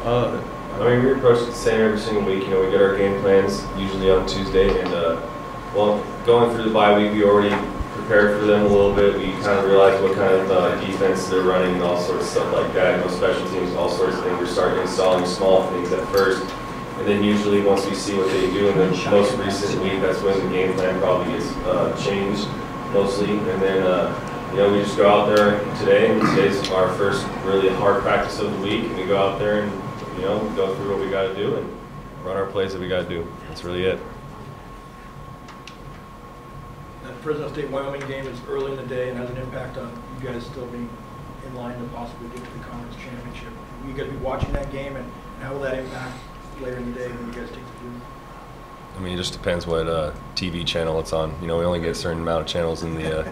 I mean, we approach it the same every single week. You know, we get our game plans usually on Tuesday, and well, going through the bye week, we already prepared for them a little bit. We kind of realized what kind of defense they're running and all sorts of stuff like that. You know, special teams, all sorts of things. We're starting installing small things at first, and then usually once we see what they do in the most recent week, that's when the game plan probably gets changed mostly, and then. You know, we just go out there today, and today's our first really hard practice of the week, and we go out there and, you know, go through what we got to do and run our plays that we got to do. That's really it. That Fresno State-Wyoming game is early in the day and has an impact on you guys still being in line to possibly get to the conference championship. Will you guys be watching that game, and how will that impact later in the day when you guys take the field? I mean, it just depends what TV channel it's on. You know, we only get a certain amount of channels in the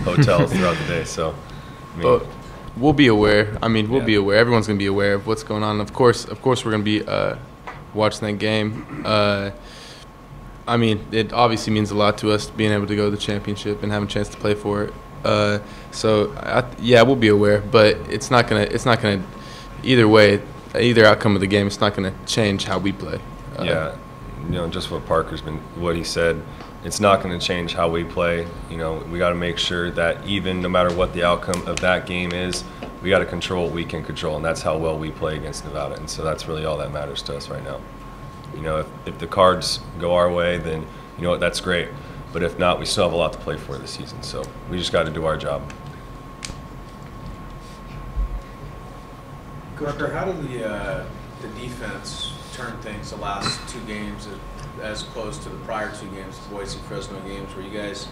hotels throughout the day, so. I mean, but we'll be aware. I mean, we'll be aware. Everyone's going to be aware of what's going on. Of course, we're going to be watching that game. I mean, it obviously means a lot to us being able to go to the championship and having a chance to play for it. Yeah, we'll be aware, but it's not gonna. Either way, either outcome of the game, it's not gonna change how we play. Yeah. You know, just what he said, it's not going to change how we play. You know, we got to make sure that even no matter what the outcome of that game is, we got to control what we can control, and that's how well we play against Nevada. And so that's really all that matters to us right now. You know, if the cards go our way, then you know what, that's great. But if not, we still have a lot to play for this season. So we just got to do our job. Carter, how did the defense turn things the last two games as opposed to the prior two games, the Boise Fresno games, where you guys,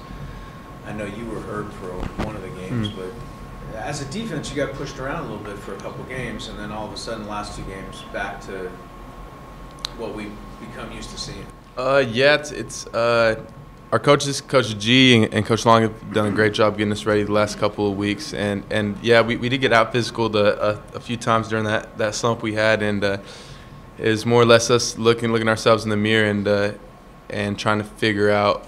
I know you were hurt for one of the games, but as a defense, you got pushed around a little bit for a couple games, and then all of a sudden, the last two games, back to what we've become used to seeing. Yeah, it's our coaches, Coach G and Coach Long, have done a great job getting us ready the last couple of weeks, and yeah, we did get out physical a few times during that slump we had, and is more or less us looking ourselves in the mirror and trying to figure out,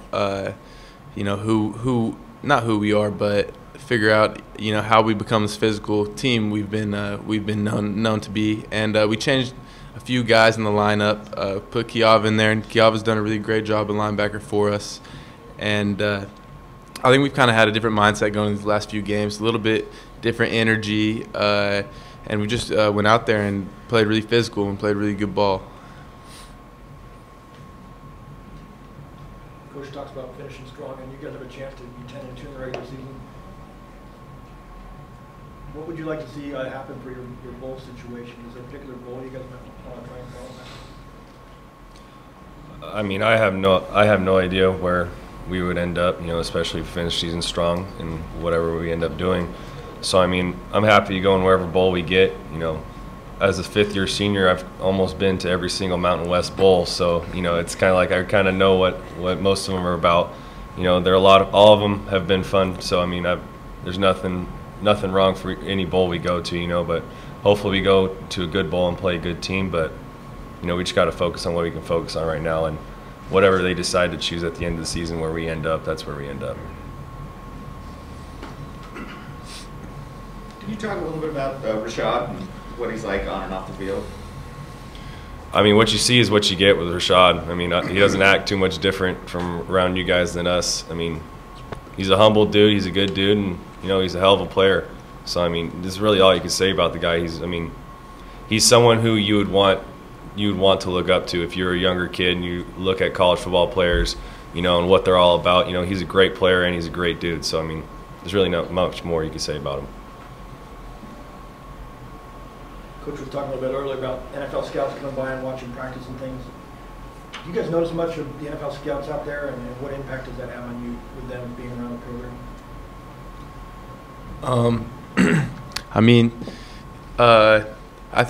you know, who not who we are, but figure out, you know, how we become this physical team we've been known to be. And we changed a few guys in the lineup, put Kiava in there, and Kiava's done a really great job at linebacker for us. And I think we've kind of had a different mindset going these last few games, a little bit different energy. And we just went out there and played really physical and played really good ball. Coach talks about finishing strong, and you guys have a chance to be 10-2 in the regular season. What would you like to see happen for your bowl situation? Is there a particular bowl you guys might want to try and follow? I mean, I have no idea where we would end up. You know, especially if we finish season strong and whatever we end up doing. So, I mean, I'm happy going wherever bowl we get. You know, as a fifth-year senior, I've almost been to every single Mountain West bowl. So, you know, it's kind of like I kind of know what most of them are about. You know, all of them have been fun. So, I mean, there's nothing wrong for any bowl we go to, you know, but hopefully we go to a good bowl and play a good team. But, you know, we just got to focus on what we can focus on right now. And whatever they decide to choose at the end of the season where we end up, that's where we end up. Can you talk a little bit about Rashad and what he's like on and off the field? I mean, what you see is what you get with Rashad. I mean, he doesn't act too much different from around you guys than us. I mean, he's a humble dude. He's a good dude, and you know, he's a hell of a player. So I mean, this is really all you can say about the guy. He's someone who you would want to look up to if you're a younger kid and you look at college football players, you know, and what they're all about. You know, he's a great player and he's a great dude. So I mean, there's really not much more you can say about him. Coach was talking a little bit earlier about NFL scouts coming by and watching practice and things. Do you guys notice much of the NFL scouts out there, and what impact does that have on you with them being around the program? I mean, I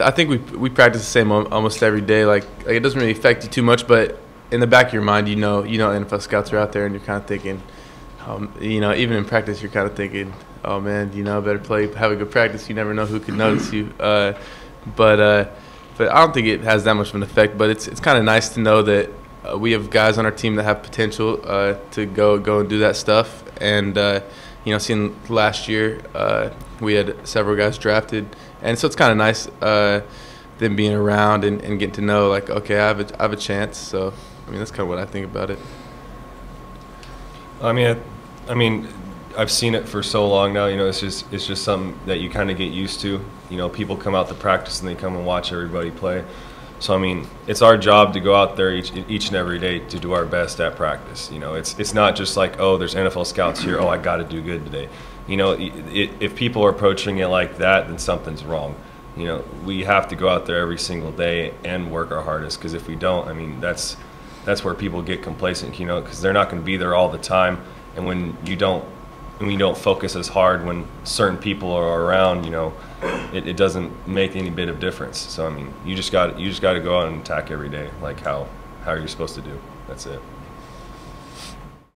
think we practice the same almost every day. Like it doesn't really affect you too much, but in the back of your mind, you know NFL scouts are out there, and you're kind of thinking, you know, even in practice, you're kind of thinking, oh man, you know, better have a good practice. You never know who could notice you. But I don't think it has that much of an effect. But it's kind of nice to know that we have guys on our team that have potential to go and do that stuff. And you know, seeing last year, we had several guys drafted, and so it's kind of nice them being around and getting to know, like, okay, I have a chance. So, I mean, that's kind of what I think about it. I mean, I've seen it for so long now. You know, it's just something that you kind of get used to. You know, people come out to practice and they come and watch everybody play. So I mean, it's our job to go out there each and every day to do our best at practice. You know, it's not just like, oh, there's NFL scouts here. Oh, I got to do good today. You know, if people are approaching it like that, then something's wrong. You know, we have to go out there every single day and work our hardest, because if we don't, I mean, that's where people get complacent. You know, because they're not going to be there all the time, and when you don't focus as hard when certain people are around, you know, it doesn't make any bit of difference. So I mean, you just got to go out and attack every day, like how you're supposed to do. That's it.